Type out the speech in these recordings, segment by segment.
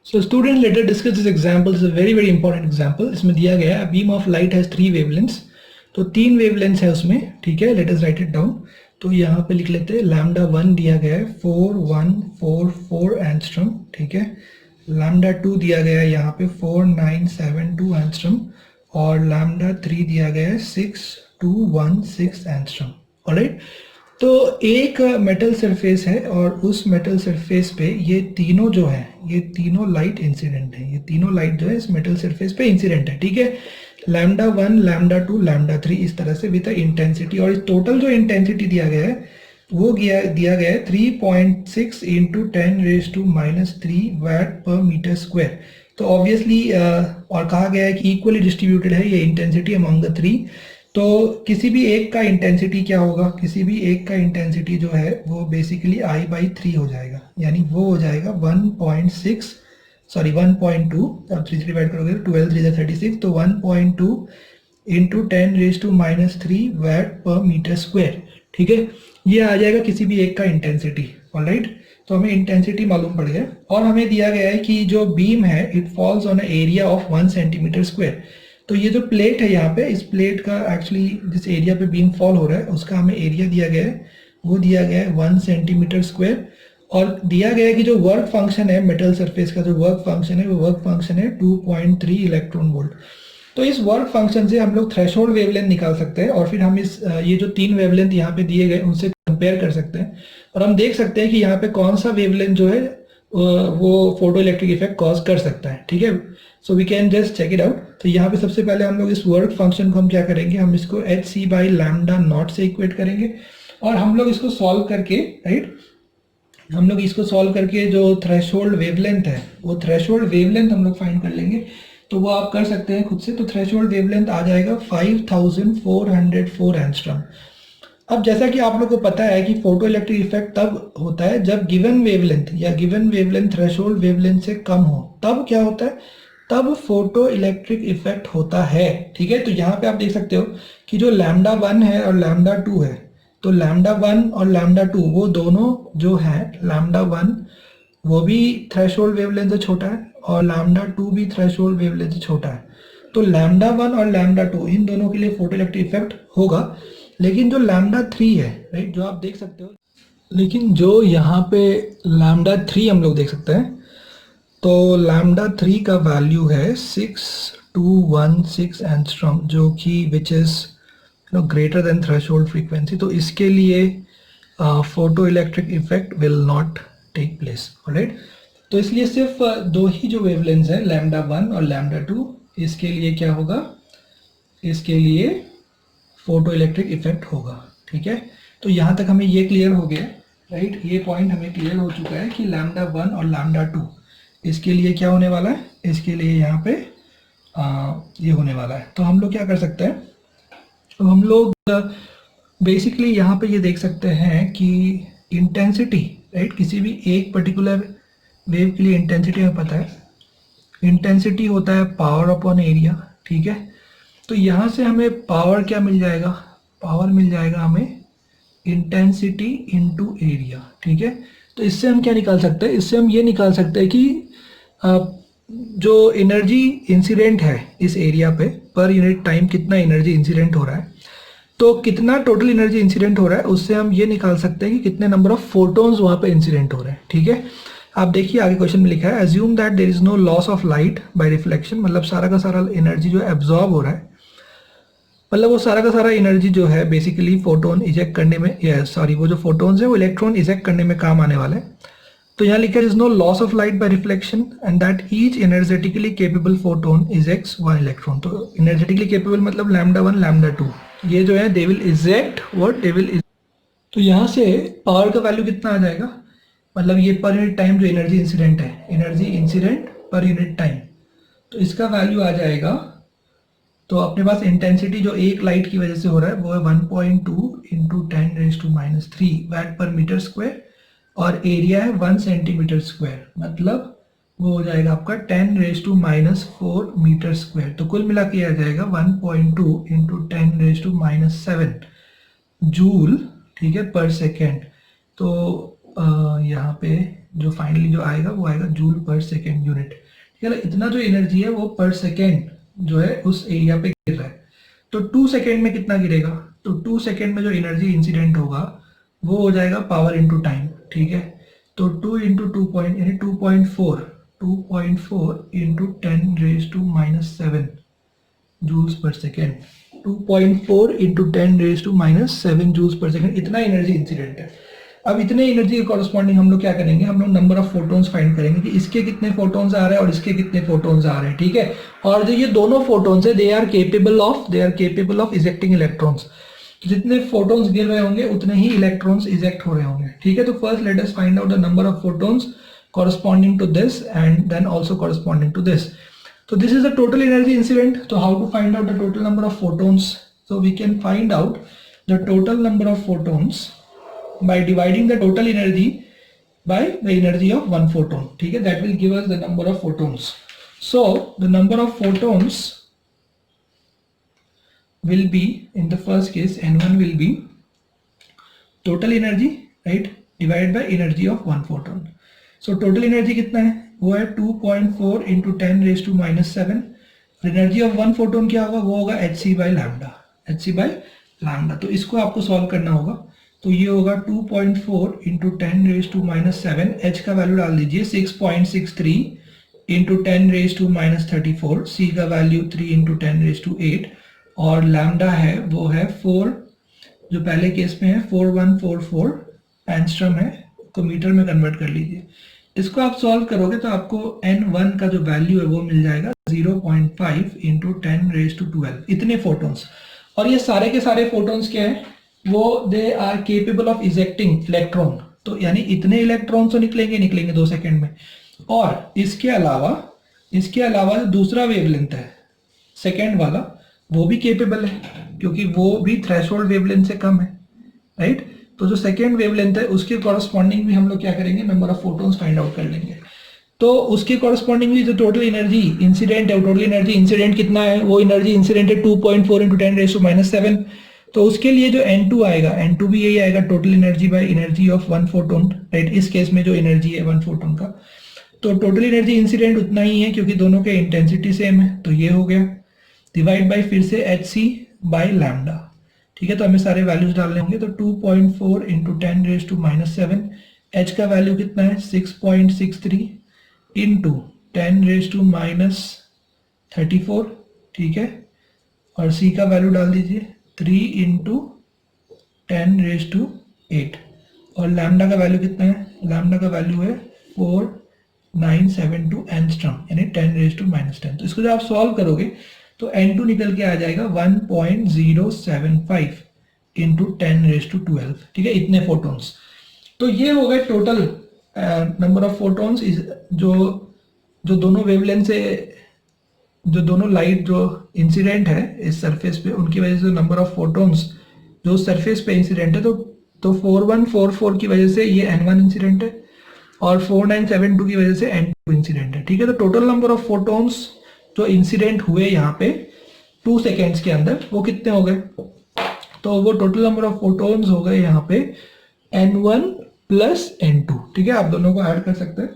So students, let us discuss this example. This is a very very important example. इसमें दिया गया है beam of light has 3 wavelengths. तो 3 wavelengths है उसमें, ठीक है. Let us write it down. तो यहाँ पे लिख लेते हैं लैम्डा 1 दिया गया है 4144 एंगस्ट्रॉम, ठीक है. लैम्डा 2 दिया गया है यहाँ पे 4972 एंगस्ट्रॉम और लैम्डा 3 दिया गया है 6216 एंगस्ट्रॉम. ऑलराइट. तो एक मेटल सरफेस है और उस मेटल सरफेस पे ये तीनों जो है, ये तीनों लाइट इंसिडेंट है. ये तीनों लाइट जो है इस मेटल सरफेस पे इंसिडेंट है, ठीक है. लैम्डा 1, लैम्डा 2, लैम्डा 3 इस तरह से विद इंटेंसिटी. और इस टोटल जो इंटेंसिटी दिया गया है वो दिया गया है 3.6 इंटू 10⁻³ वाट पर मीटर स्क्वायर. तो ऑब्वियसली और कहा गया है कि इक्वली डिस्ट्रीब्यूटेड है ये इंटेंसिटी अमंग द 3. तो किसी भी एक का इंटेंसिटी क्या होगा, किसी भी एक का इंटेंसिटी जो है वो बेसिकली I/3 हो जाएगा, यानी वो हो जाएगा 1.2. अब 3 से डिवाइड करोगे 12 3 36, तो 1.2 इंटू 10⁻³ वाट पर मीटर स्क्वायर, ठीक है. ये आ जाएगा किसी भी एक का इंटेंसिटी. ऑलराइट. तो हमें इंटेंसिटी मालूम पड़ गया और हमें दिया गया है कि जो बीम है it falls on area of 1 centimetre square. तो ये जो प्लेट है यहाँ पे, इस प्लेट का एक्चुअली जिस एरिया पे बीम फॉल हो रहा है उसका हमें एरिया दिया गया है, वो दिया गया है 1 सेंटीमीटर स्क्वायर. और दिया गया है कि जो वर्क फंक्शन है मेटल सरफेस का, जो वर्क फंक्शन है वो वर्क फंक्शन है 2.3 इलेक्ट्रॉन वोल्ट. तो इस वर्क फंक्शन से हम लोग थ्रेशोल्ड वेवलेंथ निकाल सकते हैं और फिर हम इस ये जो 3 वेवलेंथ यहाँ पे दिए गए उनसे कंपेयर कर सकते हैं और हम देख सकते हैं कि यहाँ पे कौन सा वेवलेंथ जो है वो फोटो इलेक्ट्रिक इफेक्ट कॉज कर सकता है, ठीक है. So we can just check it out. तो यहाँ पे सबसे पहले हम लोग इस वर्क फंक्शन को हम क्या करेंगे, हम इसको hc/λ0 से इक्वेट करेंगे और हम लोग इसको सॉल्व करके, राइट, हम लोग इसको सॉल्व करके जो थ्रेशोल्ड वेवलेंथ है वो थ्रेशोल्ड वेवलेंथ हम लोग फाइंड कर लेंगे. तो वो आप कर सकते हैं खुद से. तो थ्रेशोल्ड वेवलेंथ आ जाएगा 5404 एंगस्ट्रॉम. अब जैसा कि आप लोग को पता है कि फोटो इलेक्ट्रिक इफेक्ट तब होता है जब गिवन वेवलेंथ या गिवन वेवलेंथ थ्रेशोल्ड वेवलेंथ से कम हो. तब क्या होता है, तब फोटो इलेक्ट्रिक इफेक्ट होता है, ठीक है. तो यहाँ पे आप देख सकते हो कि जो लैम्डा 1 है और लैम्डा 2 है, तो लैम्डा 1 और लैम्डा 2 वो दोनों जो है, लैम्डा 1 वो भी थ्रेशोल्ड वेवलेंथ से छोटा है और लैम्डा 2 भी थ्रेशोल्ड वेवलेंथ से छोटा है. तो लैम्डा 1 और लैम्डा 2 इन दोनों के लिए फोटो इलेक्ट्रिक इफेक्ट होगा. लेकिन जो लैम्डा 3 है, राइट, जो आप देख सकते हो, लेकिन जो यहाँ पे लैम्डा 3 हम लोग देख सकते हैं, तो लैम्डा 3 का वैल्यू है 6216 एंगस्ट्रॉम, जो कि which is greater than threshold frequency. तो इसके लिए photo electric effect will not take place. Alright. तो इसलिए सिर्फ दो ही जो वेवलेंथ्स हैं, लैम्डा 1 और लैम्डा 2, इसके लिए क्या होगा, इसके लिए फोटो इलेक्ट्रिक इफेक्ट होगा, ठीक है. तो यहाँ तक हमें ये क्लियर हो गया, राइट. ये पॉइंट हमें क्लियर हो चुका है कि लैम्डा 1 और लैम्डा 2 इसके लिए क्या होने वाला है, इसके लिए यहाँ पे ये होने वाला है. तो हम लोग क्या कर सकते हैं, तो हम लोग बेसिकली यहाँ पे ये देख सकते हैं कि इंटेंसिटी, राइट, किसी भी एक पर्टिकुलर वेव के लिए इंटेंसिटी हमें पता है. इंटेंसिटी होता है पावर अपॉन एरिया, ठीक है. तो यहाँ से हमें पावर क्या मिल जाएगा, पावर मिल जाएगा हमें इंटेंसिटी इनटू एरिया, ठीक है. तो इससे हम क्या निकाल सकते हैं, इससे हम ये निकाल सकते हैं कि जो एनर्जी इंसिडेंट है इस एरिया पे पर यूनिट टाइम कितना एनर्जी इंसिडेंट हो रहा है, तो कितना टोटल एनर्जी इंसिडेंट हो रहा है उससे हम ये निकाल सकते हैं कि कितने नंबर ऑफ फोटोन्स वहाँ पे इंसिडेंट हो रहे हैं, ठीक है. आप देखिए आगे क्वेश्चन में लिखा है assume that there is no loss of light by reflection. मतलब सारा का सारा एनर्जी जो एब्जॉर्ब हो रहा है, मतलब वो सारा का सारा एनर्जी जो है बेसिकली फोटोन इजेक्ट करने में, वो जो फोटोन्स है वो इलेक्ट्रॉन इजेक्ट करने में काम आने वाले हैं. तो यहाँ लिखा है is no loss of light by reflection and that each energetically capable photon ejects 1 electron. तो एनर्जेटिकली केपेबल मतलब लैम्डा 1 लैम्डा 2 ये जो है they will eject what, they will. तो यहाँ से पावर का वैल्यू कितना आ जाएगा, मतलब ये पर यूनिट टाइम जो एनर्जी इंसिडेंट है, energy incident per unit time, तो इसका वैल्यू आ जाएगा. तो अपने पास इंटेंसिटी जो एक लाइट की वजह से हो रहा है वो है 1.2 इंटू 10⁻³ वाट पर मीटर स्क्वायर और एरिया है 1 सेंटीमीटर स्क्वायर, मतलब वो हो जाएगा आपका 10⁻⁻4 मीटर स्क्वायर. तो कुल मिला के आ जाएगा 1.2 इंटू 10⁻⁷ जूल, ठीक है, पर सेकेंड. तो यहाँ पे जो फाइनली जो आएगा वो आएगा जूल पर सेकेंड यूनिट। ठीक है ना, इतना जो एनर्जी है वो पर सेकेंड जो है उस एरिया पे गिर रहा है। तो 2 सेकेंड में कितना गिरेगा, तो 2 सेकेंड में जो एनर्जी इंसिडेंट होगा वो हो जाएगा पावर इनटू टाइम। ठीक है, तो 2 इंटू 2 पॉइंट यानी 2.4 into 10⁻⁻7 joules per second. 2.4 into 10⁻⁻7 joules per second, इतना एनर्जी इंसिडेंट है। अब इतने एनर्जी के कॉरस्पॉन्डिंग हम लोग क्या करेंगे, हम लोग नंबर ऑफ फोटोन्स फाइंड करेंगे कि इसके कितने फोटोन्स आ रहे हैं और इसके कितने फोटोन्स आ रहे हैं। ठीक है, और जो ये दोनों फोटोन्स है they are capable of ejecting electrons. जितने फोटोन्स गिर रहे होंगे उतने ही इलेक्ट्रॉन्स इजेक्ट हो रहे होंगे। ठीक है, तो first let us find out the number of photons corresponding to this and then also corresponding to this. So this is the total energy incident. So how to find out the total number of photons? So we can find out the total number of photons by dividing the total energy by the energy of one photon. ठीक है, that will give us the number of photons. So the number of photons will be, in the first case, N1 will be total energy, right, divided by energy of one photon. So total energy कितना है, वो है 2.4 into 10⁻⁻7। Energy of one photon क्या होगा, वो होगा hc by lambda, hc by lambda. तो इसको आपको सॉल्व करना होगा, तो ये होगा 2.4 इंटू 10⁻⁷, h का वैल्यू डाल दीजिए 6.63 इंटू 10⁻34, c का वैल्यू 3 इंटू 10⁸, और लैम्डा है वो है 4, जो पहले केस में है 4144 एंगस्ट्रम है, को मीटर में कन्वर्ट कर लीजिए। इसको आप सॉल्व करोगे तो आपको n1 का जो वैल्यू है वो मिल जाएगा 0.5 इंटू 10⁻12, इतने फोटोन्स। और ये सारे के सारे फोटोन्स क्या है, वो they are capable of ejecting electron. तो यानी इतने इलेक्ट्रॉन तो निकलेंगे 2 सेकेंड में। और इसके अलावा जो दूसरा वेवलेंथ है सेकेंड वाला, वो भी केपेबल है क्योंकि वो भी थ्रेशोल्ड वेवलेंथ से कम है, राइट। तो जो सेकेंड वेवलेंथ है उसके कॉरस्पॉन्डिंग भी हम लोग क्या करेंगे, number of photons find out कर लेंगे। तो उसके कॉरस्पॉन्डिंग भी जो टोटल एनर्जी इंसिडेंट है, टोटल एनर्जी इंसिडेंट कितना है, वो एनर्जी इंसिडेंट है 2.4 इंटू 10⁻⁻7। तो उसके लिए जो n2 आएगा, n2 भी यही आएगा, total energy by energy of one photon, right. इस केस में जो एनर्जी है वन फोटोन का, तो टोटल एनर्जी इंसिडेंट उतना ही है क्योंकि दोनों के इंटेंसिटी सेम है। तो ये हो गया डिवाइड बाई फिर से hc बाई लैम्डा। ठीक है, तो हमें सारे वैल्यूज डालने होंगे। तो 2.4 इंटू 10⁻⁷, h का वैल्यू कितना है 6.63 इंटू 10⁻34, ठीक है, और c का वैल्यू डाल दीजिए 3 इंटू 10⁸, और लैम्डा का वैल्यू कितना है, लैम्डा का वैल्यू है 4972 एंगस्ट्रम यानी 10⁻10। तो इसको जब आप सॉल्व करोगे तो n2 निकल के आ जाएगा 1.075 इंटू 10⁻12। ठीक है, इतने फोटोन्स। तो ये हो गए टोटल नंबर ऑफ फोटोन्स जो दोनों वेवलेंथ से, जो दोनों लाइट जो इंसिडेंट है इस सरफेस पे, उनकी वजह से नंबर ऑफ फोटोन्स जो सरफेस पे इंसिडेंट है, तो 4144 की वजह से ये n1 इंसिडेंट है और 4972 की वजह से n2 इंसिडेंट है। ठीक है, तो टोटल नंबर ऑफ फोटोन्स जो इंसिडेंट हुए यहाँ पे 2 सेकेंड्स के अंदर, वो कितने हो गए, तो वो टोटल नंबर ऑफ फोटोन्स हो गए यहाँ पे n1 प्लस n2। ठीक है, आप दोनों को ऐड कर सकते हैं।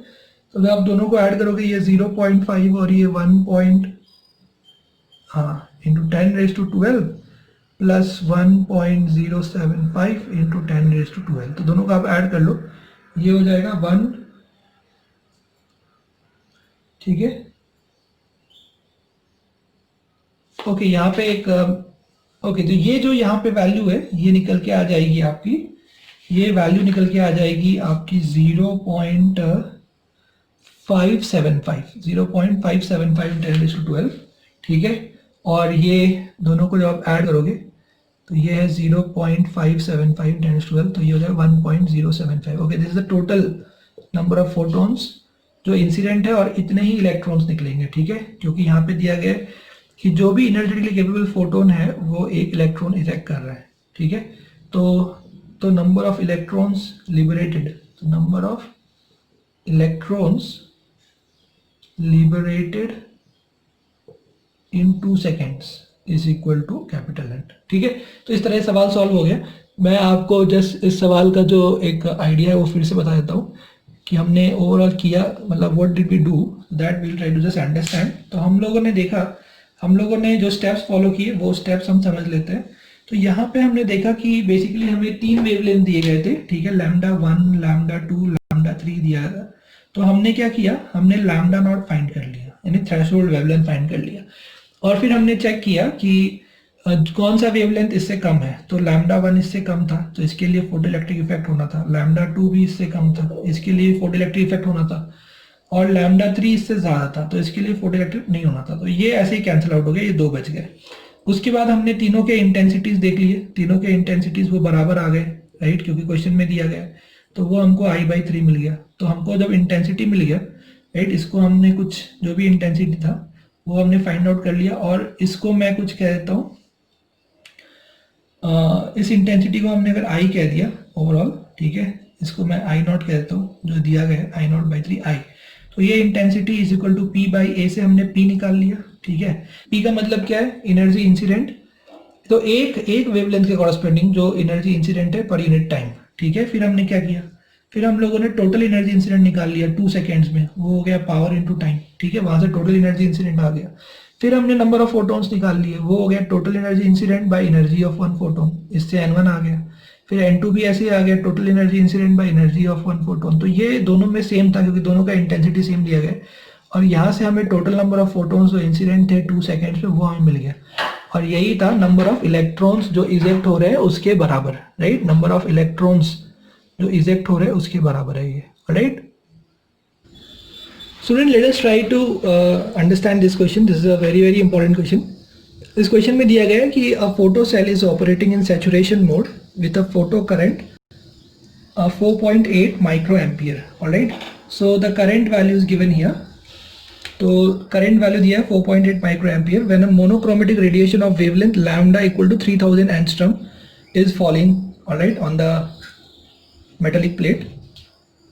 तो जब आप दोनों को ऐड करोगे ये 0.5 और ये 1 इंटू 10⁻12 प्लस 1.075 इंटू 10⁻12, तो दोनों को आप ऐड कर लो, ये हो जाएगा 1। ठीक है, ओके, यहाँ पे एक ओके, तो ये जो यहाँ पे वैल्यू है ये निकल के आ जाएगी आपकी, ये वैल्यू निकल के आ जाएगी आपकी 0.575 10⁻12। ठीक है, और ये दोनों को जब आप ऐड करोगे तो ये है 0.575 10⁻12, तो ये हो जाएगा 1.075। Okay, this is the total number of photons जो इंसिडेंट है, और इतने ही इलेक्ट्रॉन्स निकलेंगे। ठीक है, क्योंकि यहाँ पे दिया गया है कि जो भी इनर्जेटिकली केपेबल फोटोन है वो एक इलेक्ट्रॉन इजेक्ट कर रहा है। ठीक है, तो नंबर ऑफ इलेक्ट्रॉन्स लिबरेटेड, तो number of electrons liberated in 2 seconds is equal to capital N। ठीक है, तो इस तरह से सवाल सॉल्व हो गया। मैं आपको जस्ट इस सवाल का जो एक आइडिया है वो फिर से बता देता हूँ कि हमने ओवरऑल किया, मतलब what did we do, that will try to just understand. तो हम लोगों ने देखा, हम लोगों ने जो स्टेप्स फॉलो किए वो स्टेप्स हम समझ लेते हैं। तो यहाँ पे हमने देखा कि बेसिकली हमें 3 वेवलेंथ दिए गए थे, ठीक है, λ1, λ2, λ3 दिया था। तो हमने क्या किया, हमने लैम्डा नॉट फाइंड कर लिया, यानी थ्रेशोल्ड वेवलेंथ फाइंड कर लिया, और फिर हमने चेक किया कि कौन सा वेवलेंथ इससे कम है। तो λ1 इससे कम था, तो इसके लिए फोटो इलेक्ट्रिक इफेक्ट होना था। λ2 भी इससे कम था, इसके लिए फोटो इलेक्ट्रिक इफेक्ट होना था। और λ3 इससे ज़्यादा था, तो इसके लिए फोटो इलेक्ट्रिक नहीं होना था। तो ये ऐसे ही कैंसिल आउट हो गया, ये 2 बच गए। उसके बाद हमने तीनों के इंटेंसिटीज देख लिए, तीनों के इंटेंसिटीज वो बराबर आ गए, राइट, क्योंकि क्वेश्चन में दिया गया। तो वो हमको I/3 मिल गया। तो हमको जब इंटेंसिटी मिल गया, राइट, इसको हमने कुछ जो भी इंटेंसिटी था वो हमने फाइंड आउट कर लिया, और इसको मैं कुछ कह देता हूँ, इस इंटेंसिटी को हमने अगर I कह दिया ओवरऑल, ठीक है, इसको मैं I0 कह देता हूँ, जो दिया गया है I0/3 I। तो ये intensity is equal to P/A से हमने P निकाल लिया, ठीक है। P का मतलब क्या है, एनर्जी इंसिडेंट। तो एक वेवलेंथ के कॉरस्पॉन्डिंग जो एनर्जी इंसिडेंट है पर यूनिट टाइम, ठीक है। फिर हमने क्या किया, फिर हम लोगों ने टोटल एनर्जी इंसिडेंट निकाल लिया 2 सेकेंड्स में, वो हो गया पावर इनटू टाइम, ठीक है, वहां से टोटल एनर्जी इंसिडेंट आ गया। फिर हमने नंबर ऑफ फोटोन्स निकाल लिए, वो हो गया total energy incident bye energy of 1 photon, इससे n1 आ गया। फिर n2 भी ऐसे ही आ गया, total energy incident bye energy of 1 photon. तो ये दोनों में सेम था, क्योंकि दोनों का इंटेंसिटी सेम दिया गया, और यहाँ से हमें टोटल नंबर ऑफ फोटोन्स जो इंसिडेंट थे 2 सेकेंड्स में, वो हमें मिल गया। और यही था नंबर ऑफ इलेक्ट्रॉन्स जो इजेक्ट हो रहे हैं उसके बराबर, राइट, नंबर ऑफ इलेक्ट्रॉन्स जो इजेक्ट हो रहे हैं उसके बराबर है ये, right. Student, let us try to understand this question. This is a very important question. इस क्वेश्चन में दिया गया है कि a photo cell is operating in saturation mode with a photo current 4.8 microampere. All right. So the current value is given here. तो current value दिया है 4.8 microampere when a monochromatic radiation of wavelength lambda equal to 3000 angstrom is falling, all right, on the metallic plate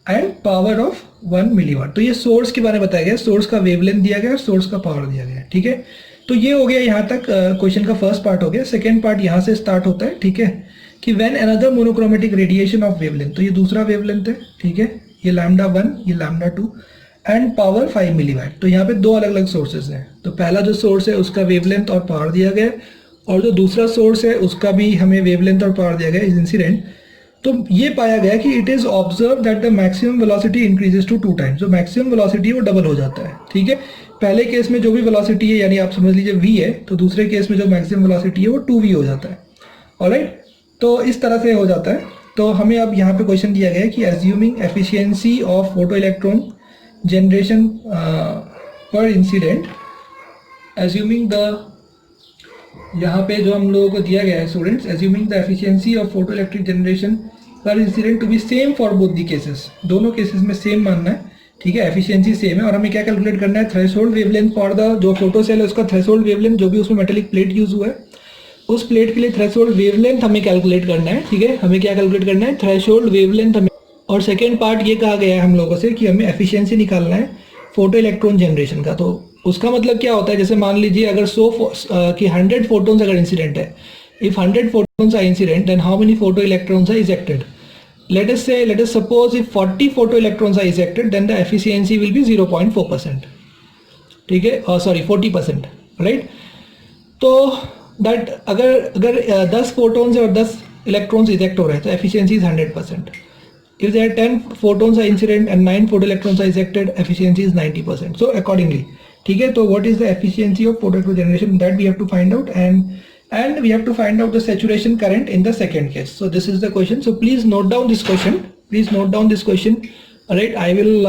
and power of 1 milliwatt। तो ये source के बारे में बताया गया, सोर्स का वेवलेंथ दिया गया, सोर्स का पावर दिया गया, ठीक है। तो ये हो गया, यहाँ तक क्वेश्चन का फर्स्ट पार्ट हो गया। सेकंड पार्ट यहाँ से स्टार्ट होता है, ठीक है, कि when another monochromatic radiation of wavelength, तो ये दूसरा वेवलेंथ है, ठीक है, ये λ1, ये λ2 एंड पावर 5 मिलीवाट। तो यहाँ पे 2 अलग अलग सोर्सेज हैं। तो पहला जो सोर्स है उसका वेवलेंथ और पावर दिया गया, और जो दूसरा सोर्स है उसका भी हमें वेवलेंथ और पावर दिया गया इज इंसिडेंट। तो ये पाया गया कि it is observe that the maximum velocity increases to 2 times. जो मैक्सिमम वेलोसिटी वो डबल हो जाता है, ठीक है। पहले केस में जो भी वेलोसिटी है, यानी आप समझ लीजिए v है, तो दूसरे केस में जो मैक्सिमम वेलोसिटी है वो 2v हो जाता है, ऑलराइट। तो इस तरह से हो जाता है। तो हमें अब यहाँ पे क्वेश्चन दिया गया है कि assuming efficiency of photo electron generation per incident, assuming the, यहाँ पे जो हम लोगों को दिया गया है students, assuming the efficiency of photo electric generation per incident to be same for both the cases. दोनों केसेस में सेम मानना है, ठीक है, एफिशिएंसी सेम है। और हमें क्या कैलकुलेट करना है, थ्रेशोल्ड वेवलेंथ फॉर द, जो फोटो सेल है उसका थ्रेशोल्ड वेवलेंथ, जो भी उसमें मेटेलिक प्लेट यूज हुआ है उस प्लेट के लिए थ्रेशोल्ड वेवलेंथ हमें कैलकुलेट करना है, ठीक है। हमें क्या कैलकुलेट करना है, थ्रेशोल्ड वेवलेंथ हमें। और सेकेंड पार्ट ये कहा गया है हम लोगों से कि हमें एफिशिएंसी निकालना है फोटो इलेक्ट्रॉन जनरेशन का। तो उसका मतलब क्या होता है, जैसे मान लीजिए अगर 100 फोटोन्स अगर इंसिडेंट है, if 100 photons are incident then how many photo electrons are ejected. let us suppose if 40 photo electrons are ejected then the efficiency will be 0.4%, ठीक है, सॉरी 40%, राइट। तो दैट अगर 10 फोटोन्स और 10 इलेक्ट्रॉन्स इजेक्ट हो रहे हैं तो efficiency is 100%। if there are 10 photons are incident and 9 photo electrons are ejected, efficiency is 90%. so accordingly, ठीक है, तो what is the efficiency of photo electron generation, that we have to find out, and we have to find out the saturation current in the second case. So this is the question. So please note down this question. Please note down this question. All right, I will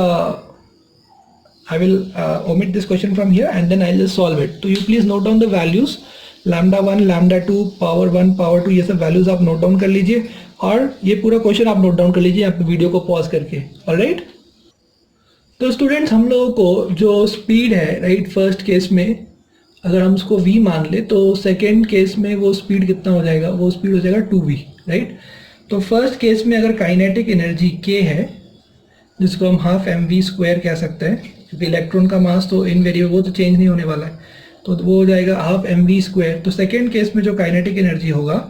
omit this question from here and then I'll just solve it. So you please note down the values, λ1, λ2, power 1, power 2, ये सब values आप note down कर लीजिए और ये पूरा question आप note down कर लीजिए आप वीडियो को पॉज करके, ऑलराइट। तो स्टूडेंट्स, हम लोगों को जो स्पीड है, राइट, फर्स्ट केस में अगर हम उसको v मान ले तो सेकेंड केस में वो स्पीड कितना हो जाएगा, वो स्पीड हो जाएगा 2v, राइट। तो फर्स्ट केस में अगर काइनेटिक एनर्जी k है, जिसको हम हाफ mv² कह सकते हैं, क्योंकि इलेक्ट्रॉन का मास तो इनवेरिएबल, वो तो चेंज नहीं होने वाला है, तो वो हो जाएगा हाफ mv²। तो सेकेंड केस में जो काइनेटिक एनर्जी होगा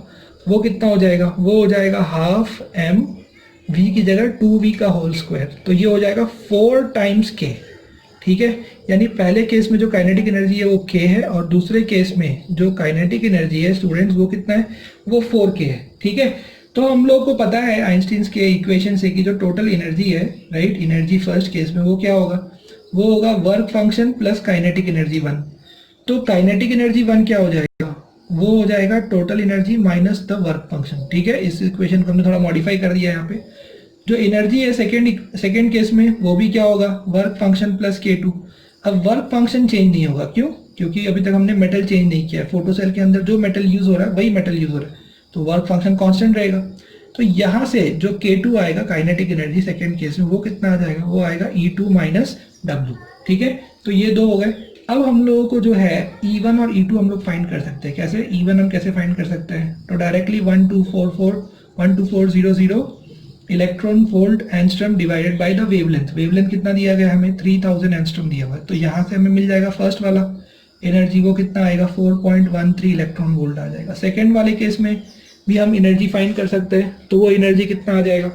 वो कितना हो जाएगा, वो हो जाएगा हाफ m v की जगह 2v का होल स्क्वायर, तो ये हो जाएगा 4 टाइम्स k, ठीक है। यानी पहले केस में जो काइनेटिक एनर्जी है वो k है, और दूसरे केस में जो काइनेटिक एनर्जी है स्टूडेंट्स वो कितना है, वो 4k है, ठीक है। तो हम लोग को पता है आइंस्टीन के इक्वेशन से कि जो टोटल एनर्जी है, राइट, एनर्जी फर्स्ट केस में वो क्या होगा, वो होगा work function plus kinetic energy 1। तो काइनेटिक एनर्जी 1 क्या हो जाएगा, वो हो जाएगा total energy minus the work function, ठीक है। इस इक्वेशन को हमने थोड़ा मॉडिफाई कर दिया है यहाँ पे। जो एनर्जी है सेकेंड केस में वो भी क्या होगा, वर्क फंक्शन प्लस k2। अब वर्क फंक्शन चेंज नहीं होगा, क्यों, क्योंकि अभी तक हमने मेटल चेंज नहीं किया है, फोटो सेल के अंदर जो मेटल यूज हो रहा है वही मेटल यूज हो रहा है, तो वर्क फंक्शन कांस्टेंट रहेगा। तो यहाँ से जो k2 आएगा काइनेटिक एनर्जी सेकेंड केस में, वो कितना आ जाएगा, वो आएगा E2 माइनस W, ठीक है। तो ये दो हो गए। अब हम लोगों को जो है E1 और E2 हम लोग फाइंड कर सकते हैं। कैसे E1 हम कैसे फाइंड कर सकते हैं, तो directly 12400 electron volt angstrom divided by the wavelength. Wavelength कितना दिया गया हमें, 3000 एंगस्ट्रॉम दिया हुआ है, तो यहाँ से हमें मिल जाएगा फर्स्ट वाला एनर्जी, वो कितना आएगा 4.13 इलेक्ट्रॉन वोल्ट आ जाएगा। सेकेंड वाले केस में भी हम एनर्जी फाइंड कर सकते हैं, तो वो एनर्जी कितना आ जाएगा,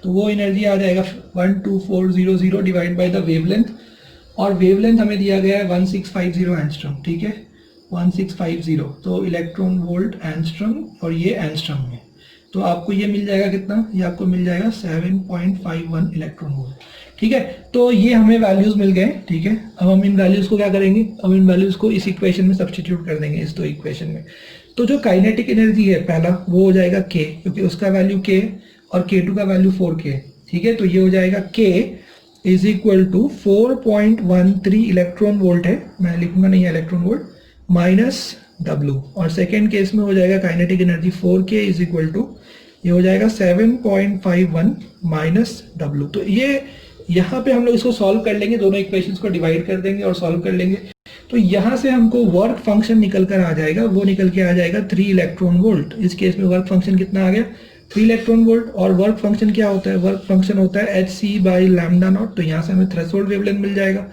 तो वो एनर्जी आ जाएगा 12400 डिवाइड बाय द वेवलेंथ, और वेवलेंथ हमें दिया गया है 1650 एंगस्ट्रॉम, ठीक है, 1650, तो इलेक्ट्रॉन वोल्ट एंगस्ट्रॉम, और ये एंगस्ट्रॉम में, तो आपको ये मिल जाएगा कितना, ये आपको मिल जाएगा 7.51 इलेक्ट्रॉन वोल्ट, ठीक है। तो ये हमें वैल्यूज मिल गए, ठीक है। अब हम इन वैल्यूज को क्या करेंगे, अब इन वैल्यूज को इस इक्वेशन में सब्स्टिट्यूट कर देंगे, इस दो इक्वेशन में। तो जो काइनेटिक एनर्जी है पहला, वो हो जाएगा k, क्योंकि उसका वैल्यू k और k2 का वैल्यू 4k, ठीक है। तो ये हो जाएगा k is equal to 4.13 electron volt है, मैं लिखूंगा नहीं है इलेक्ट्रॉन वोल्ट, माइनस W, और सेकेंड केस में हो जाएगा kinetic energy 4k is equal to, ये हो जाएगा 7.51 माइनस W। तो ये यहाँ पे हम लोग इसको सॉल्व कर लेंगे, दोनों इक्वेशंस को डिवाइड कर देंगे और सॉल्व कर लेंगे। तो यहाँ से हमको वर्क फंक्शन निकल कर आ जाएगा, वो निकल के आ जाएगा 3 इलेक्ट्रॉन वोल्ट। इस केस में वर्क फंक्शन कितना आ गया, 3 इलेक्ट्रॉन वोल्ट। और वर्क फंक्शन क्या होता है, वर्क फंक्शन होता है hc/λ0। तो यहाँ से हमें थ्रेशोल्ड वेवलेंथ मिल जाएगा,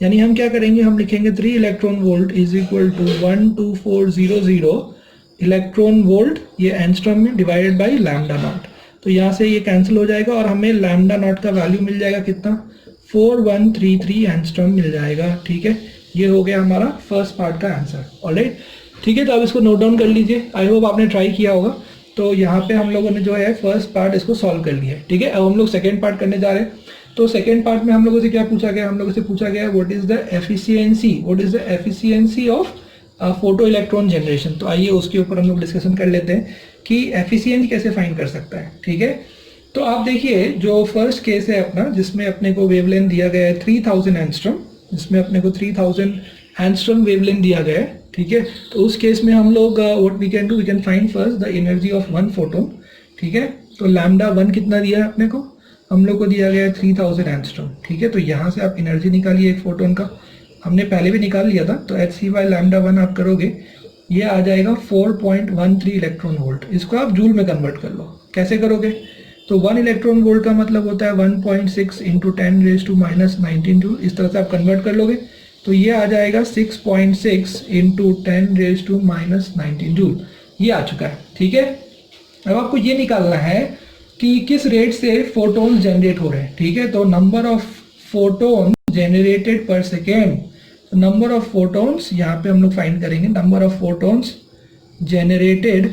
यानी हम क्या करेंगे, हम लिखेंगे 3 electron volt is equal to 12400 electron volt, ये एंगस्ट्रॉम में, डिवाइडेड बाई λ0। तो यहाँ से ये कैंसिल हो जाएगा और हमें λ0 का वैल्यू मिल जाएगा कितना, 4133 एंगस्ट्रॉम मिल जाएगा, ठीक है। ये हो गया हमारा फर्स्ट पार्ट का आंसर, ऑलराइट, ठीक है। तो अब इसको नोट डाउन कर लीजिए, आई होप आपने ट्राई किया होगा। तो यहाँ पे हम लोगों ने जो है फर्स्ट पार्ट इसको सॉल्व कर लिया है, ठीक है। अब हम लोग सेकेंड पार्ट करने जा रहे हैं। तो सेकेंड पार्ट में हम लोगों से क्या पूछा गया, हम लोगों से पूछा गया what is the efficiency of photo electron generation. तो आइए उसके ऊपर हम लोग डिस्कशन कर लेते हैं कि एफिशिएंसी कैसे फाइंड कर सकता है, ठीक है। तो आप देखिए जो फर्स्ट केस है अपना, जिसमें अपने को वेवलेंथ दिया गया है 3000 एंगस्ट्रॉम, जिसमें अपने को 3000 एंगस्ट्रॉम वेवलेंथ दिया गया है, ठीक है। तो उस केस में हम लोग what we can do, we can find first the energy of one photon, ठीक है। तो λ1 कितना दिया है अपने को, हम लोग को दिया गया है 3000 एंगस्ट्रॉम, ठीक है। तो यहाँ से आप एनर्जी निकालिए एक फोटोन का, हमने पहले भी निकाल लिया था। तो hc/λ1 आप करोगे, ये आ जाएगा 4.13 इलेक्ट्रॉन वोल्ट। इसको आप जूल में कन्वर्ट कर लो, कैसे करोगे, तो 1 इलेक्ट्रॉन वोल्ट का मतलब होता है 1.6 इंटू 10⁻⁻19 जूल। इस तरह से आप कन्वर्ट कर लोगे तो ये आ जाएगा 6.6 इंटू 10⁻⁻19 जूल, ये आ चुका है, ठीक है। अब आपको ये निकालना है कि किस रेट से फोटोन जनरेट हो रहे हैं, ठीक है। तो नंबर ऑफ फोटोन जनरेटेड पर सेकेंड, नंबर ऑफ फोटोन्स यहाँ पे हम लोग फाइंड करेंगे, नंबर ऑफ फोटोन्स जनरेटेड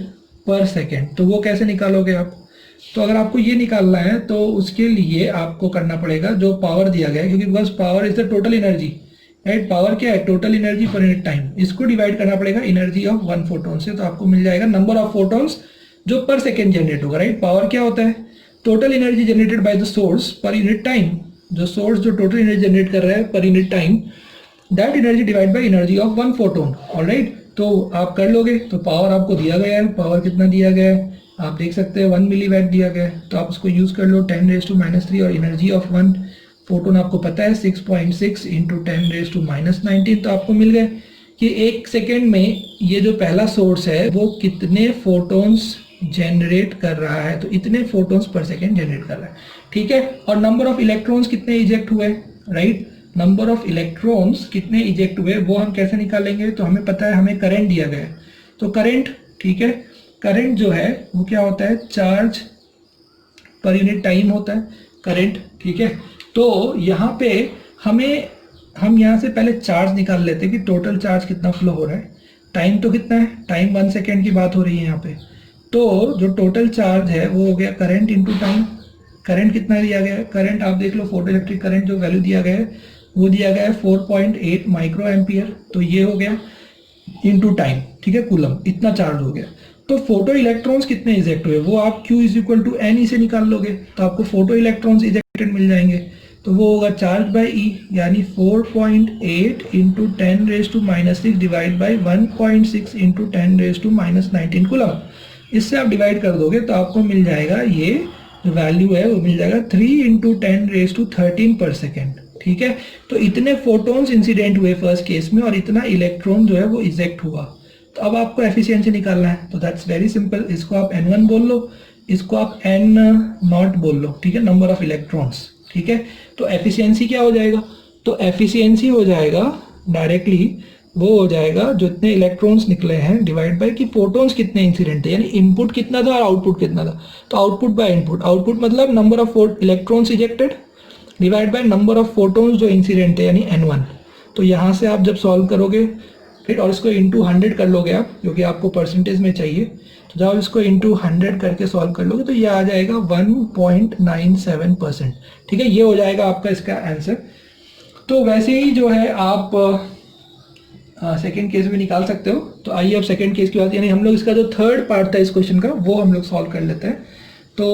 पर सेकेंड। तो वो कैसे निकालोगे आप, तो अगर आपको ये निकालना है तो उसके लिए आपको करना पड़ेगा जो पावर दिया गया है, क्योंकि because power is the total energy, right. Power क्या है, total energy per unit time, इसको डिवाइड करना पड़ेगा एनर्जी ऑफ वन फोटोन से। तो आपको मिल जाएगा नंबर ऑफ फोटोन्स जो पर सेकेंड जनरेट होगा, राइट। पावर क्या होता है, total energy generated by the source per unit time, जो सोर्स जो टोटल एनर्जी जनरेट कर रहा है per unit time, that energy divide by energy of one photon, alright. तो आप कर लोगे, तो पावर आपको दिया गया है, पावर कितना दिया गया है आप देख सकते हैं 1 मिलीवैट दिया गया है, तो आप उसको यूज कर लो 10⁻⁻3, और एनर्जी ऑफ वन फोटोन आपको पता है 6.6 इंटू 10⁻⁻19। तो आपको मिल गए कि एक सेकेंड में ये जो पहला सोर्स है वो कितने फोटोन्स जनरेट कर रहा है, तो इतने फोटोन्स पर सेकेंड जनरेट कर रहा है, ठीक है। और नंबर ऑफ इलेक्ट्रॉन्स कितने इजेक्ट हुए, राइट, नंबर ऑफ इलेक्ट्रॉन्स कितने इजेक्ट हुए वो हम कैसे निकालेंगे, तो हमें पता है, हमें करंट दिया गया है। तो करंट, ठीक है, करंट जो है वो क्या होता है, चार्ज पर यूनिट टाइम होता है करंट, ठीक है। तो यहाँ पे हम यहाँ से पहले चार्ज निकाल लेते हैं कि टोटल चार्ज कितना फ्लो हो रहा है। टाइम तो कितना है, टाइम 1 सेकेंड की बात हो रही है यहाँ पे। तो जो टोटल चार्ज है वो हो गया करंट इंटू टाइम। करंट कितना दिया गया है, करंट आप देख लो, फोटो इलेक्ट्रिक करंट जो वैल्यू दिया गया है वो दिया गया है 4.8 माइक्रो एम्पियर। तो ये हो गया इंटू टाइम, ठीक है, कूलम, इतना चार्ज हो गया। तो फोटो इलेक्ट्रॉन्स कितने इजेक्ट हुए वो आप Q is equal to N E से निकाल लोगे, तो आपको फोटो इलेक्ट्रॉन्स इजेक्टेड मिल जाएंगे। तो वो होगा चार्ज बाय ई, यानी 4.8 into 10⁻⁻6 divide by 1.6 into 10⁻⁻19 coulomb. इससे आप डिवाइड कर दोगे तो आपको मिल जाएगा, ये जो वैल्यू है वो मिल जाएगा 3 इंटू 10⁻13 पर सेकेंड, ठीक है। तो इतने फोटोन्स इंसिडेंट हुए फर्स्ट केस में और इतना इलेक्ट्रॉन जो है वो इजेक्ट हुआ। तो अब आपको एफिशिएंसी निकालना है, तो दैट्स वेरी सिंपल। इसको आप N1 बोल लो, इसको आप N0 बोल लो, ठीक है, नंबर ऑफ इलेक्ट्रॉन्स, ठीक है। तो एफिशिएंसी क्या हो जाएगा, तो एफिशिएंसी हो जाएगा डायरेक्टली वो हो जाएगा जो इतने इलेक्ट्रॉन्स निकले हैं डिवाइड बाय कि फोटोन्स कितने इंसिडेंट है, यानी इनपुट कितना था और आउटपुट कितना था। तो आउटपुट बाय इनपुट, आउटपुट मतलब number of electrons ejected divide by number of photons जो इंसिडेंट है, यानी N1। तो यहाँ से आप जब सॉल्व करोगे फिर और इसको इंटू 100 कर लोगे आप, क्योंकि आपको परसेंटेज में चाहिए। तो जब इसको इंटू 100 करके सॉल्व कर लोगे तो ये आ जाएगा 1.97%, ठीक है। ये हो जाएगा आपका इसका आंसर। तो वैसे ही जो है आप सेकेंड केस में निकाल सकते हो। तो आइए अब सेकेंड केस की बात, यानी हम लोग इसका जो थर्ड पार्ट था इस क्वेश्चन का वो हम लोग सॉल्व कर लेते हैं। तो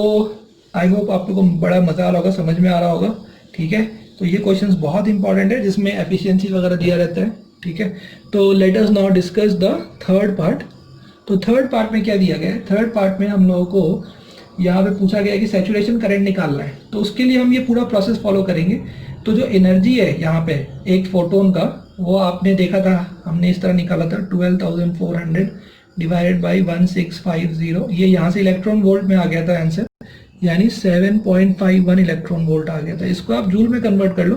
आई होप आप लोगों को बड़ा मजा आ रहा होगा, समझ में आ रहा होगा, ठीक है। तो ये क्वेश्चंस बहुत इंपॉर्टेंट है जिसमें एफिशिएंसी वगैरह दिया रहता है, ठीक है। तो let us now discuss the third part. तो थर्ड पार्ट में क्या दिया गया है, थर्ड पार्ट में हम लोगों को यहाँ पे पूछा गया है कि सैचुरेशन करंट निकालना है। तो उसके लिए हम ये पूरा प्रोसेस फॉलो करेंगे। तो जो एनर्जी है यहाँ पे एक फोटोन का, वो आपने देखा था, हमने इस तरह निकाला था 12,400 डिवाइडेड बाई 1650। ये यहाँ से इलेक्ट्रॉन वोल्ट में आ गया था आंसर, यानी 7.51 इलेक्ट्रॉन वोल्ट आ गया था। इसको आप जूल में कन्वर्ट कर लो।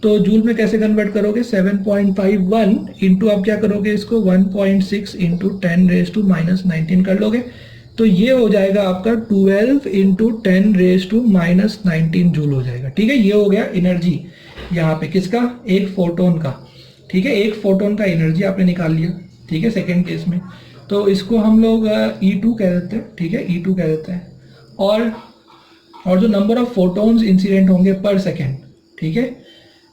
तो जूल में कैसे कन्वर्ट करोगे, 7.51 इंटू आप क्या करोगे, इसको 1.6 इंटू 10⁻⁻19 कर लोगे। तो ये हो जाएगा आपका 12 इंटू 10⁻⁻19 जूल हो जाएगा, ठीक है। ये हो गया एनर्जी यहाँ पे किसका, एक फोटोन का, ठीक है। एक फोटोन का एनर्जी आपने निकाल लिया, ठीक है, सेकेंड केस में। तो इसको हम लोग E2 कह देते हैं, ठीक है, E2 कह देते हैं। और जो नंबर ऑफ फोटोन्स इंसिडेंट होंगे पर सेकेंड, ठीक है।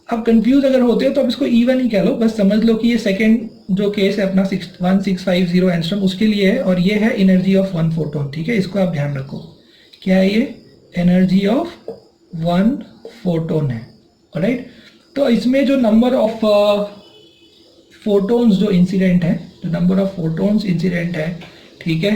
अब कंफ्यूज अगर होते हो तो अब इसको E1 ही कह लो, बस समझ लो कि ये सेकेंड जो केस है अपना 1650 एंगस्ट्रॉम उसके लिए है, और ये है एनर्जी ऑफ 1 फोटोन, ठीक है। इसको आप ध्यान रखो, क्या है ये, एनर्जी ऑफ 1 फोटोन है, ऑलराइट। तो इसमें जो नंबर ऑफ फोटोन्स जो इंसिडेंट है, जो नंबर ऑफ फोटोन्स इंसिडेंट है, ठीक है।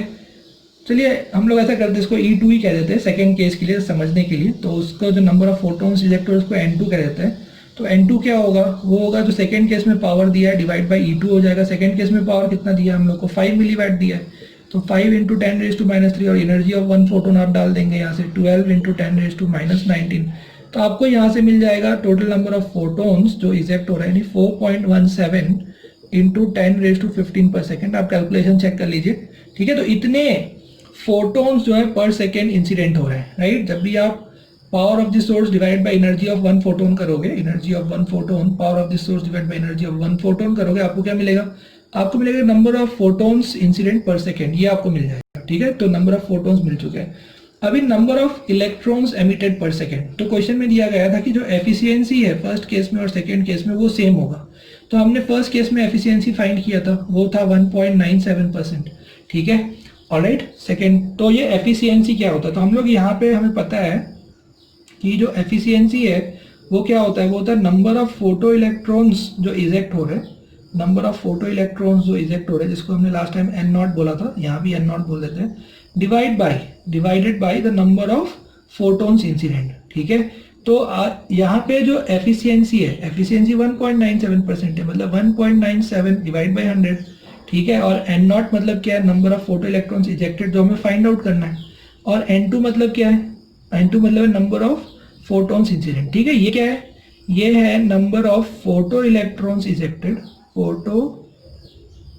चलिए हम लोग ऐसा करते हैं, इसको E2 ही कह देते हैं सेकेंड केस के लिए समझने के लिए। तो उसका जो नंबर ऑफ फोटोन्स इजेक्ट हो उसको N2 कह देते हैं। तो N2 क्या होगा, वो होगा जो सेकेंड केस में पावर दिया है डिवाइड बाई E2 हो जाएगा। सेकेंड केस में पावर कितना दिया हम लोग को, 5 मिलीवाट दिया है। तो 5 इंटू 10⁻³ और एनर्जी ऑफ 1 फोटोन आप डाल देंगे यहाँ से 12 इंटू 10⁻⁻19। तो आपको यहाँ से मिल जाएगा टोटल नंबर ऑफ फोटोन्स जो इजेक्ट हो रहे हैं 4.17 इंटू 10⁻15 पर सेकेंड। आप कैलकुलेशन चेक कर लीजिए, ठीक है। तो इतने फोटोन्स जो है पर सेकेंड इंसिडेंट हो रहे हैं, राइट। जब भी आप power of the source divide by energy of 1 photon करोगे, energy of 1 photon power of the source divide by energy of 1 photon करोगे, आपको क्या मिलेगा, आपको मिलेगा number of photons incident per second, ये आपको मिल जाएगा, ठीक है। तो नंबर ऑफ फोटोन्स मिल चुके हैं। अभी नंबर ऑफ इलेक्ट्रॉन्स एमिटेड पर सेकेंड, तो क्वेश्चन में दिया गया था कि जो एफिशिएंसी है फर्स्ट केस में और सेकेंड केस में वो सेम होगा। तो हमने फर्स्ट केस में एफिशिएंसी फाइंड किया था, वो था 1.97%, ठीक है, ऑलराइट। सेकेंड, तो ये एफिशिएंसी क्या होता है, तो हम लोग यहाँ पे हमें पता है कि जो एफिशिएंसी है वो क्या होता है, वो होता है नंबर ऑफ फोटो इलेक्ट्रॉन्स जो इजेक्ट हो रहे हैं, नंबर ऑफ फोटो इलेक्ट्रॉन्स जो इजेक्ट हो रहे हैं, जिसको हमने लास्ट टाइम N0 बोला था, यहाँ भी N0 बोल देते हैं, divided by the number of photons incident, ठीक है। तो यहाँ पे जो एफिशिएंसी है, एफिशिएंसी 1.97% है, मतलब 1.97 डिवाइड बाय 100, ठीक है। और N0 मतलब क्या है, number of photo electrons ejected जो हमें फाइंड आउट करना है। और N2 मतलब क्या है, N2 मतलब है नंबर ऑफ फोटोन्स इंसिडेंट, ठीक है। ये क्या है, ये है number of photo electrons ejected, photo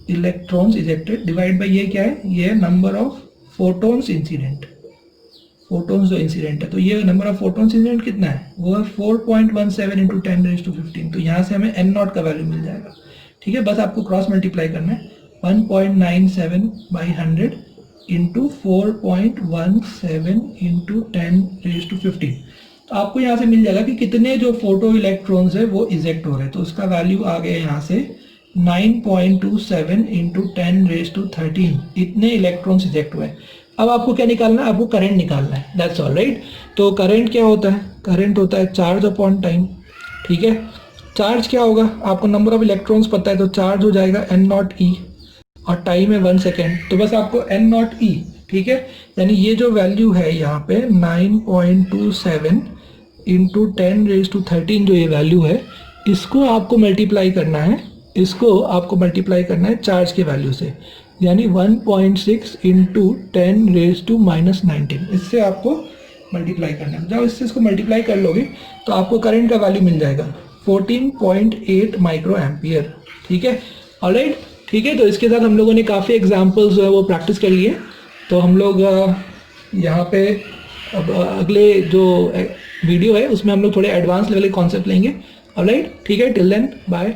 electrons ejected divide by ये क्या है, ये number of photons incident, photons जो इंसिडेंट है, तो ये नंबर ऑफ फोटोन्स इंसिडेंट कितना है, वो है 4.17 इंटू 10⁻15। तो यहाँ से हमें एन नॉट का वैल्यू मिल जाएगा। ठीक है, बस आपको क्रॉस मल्टीप्लाई करना है 1.97/100 इंटू 4.17 इंटू 10⁻15। तो आपको यहाँ से मिल जाएगा कि कितने जो फोटो इलेक्ट्रॉन्स है वो इजेक्ट हो रहे हैं। तो उसका वैल्यू आ गया यहाँ से 9.27 इंटू 10⁻13, इतने इलेक्ट्रॉन्स इजेक्ट हुए। अब आपको क्या निकालना है, आपको करंट निकालना है, दैट्स ऑल राइट। तो करंट क्या होता है, करंट होता है चार्ज अपॉन टाइम। ठीक है, चार्ज क्या होगा, आपको नंबर ऑफ इलेक्ट्रॉन्स पता है, तो चार्ज हो जाएगा n0e और टाइम है 1 सेकेंड, तो बस आपको n0e, ठीक है, यानी ये जो वैल्यू है यहाँ पे 9.27 इंटू 10⁻13 जो ये वैल्यू है, इसको आपको मल्टीप्लाई करना है, इसको आपको मल्टीप्लाई करना है चार्ज के वैल्यू से, यानी 1.6 इंटू 10⁻−19, इससे आपको मल्टीप्लाई करना है। जब इससे इसको मल्टीप्लाई कर लोगे तो आपको करंट का वैल्यू मिल जाएगा 14.8 माइक्रो एम्पियर। ठीक है, ऑलराइट, ठीक है। तो इसके साथ हम लोगों ने काफ़ी एग्जांपल्स जो है वो प्रैक्टिस कर लिए। तो हम लोग यहाँ पे अब अगले जो वीडियो है उसमें हम लोग थोड़े एडवांस लेवल के कॉन्सेप्ट लेंगे। ऑलराइट, ठीक है, टिल देन बाय।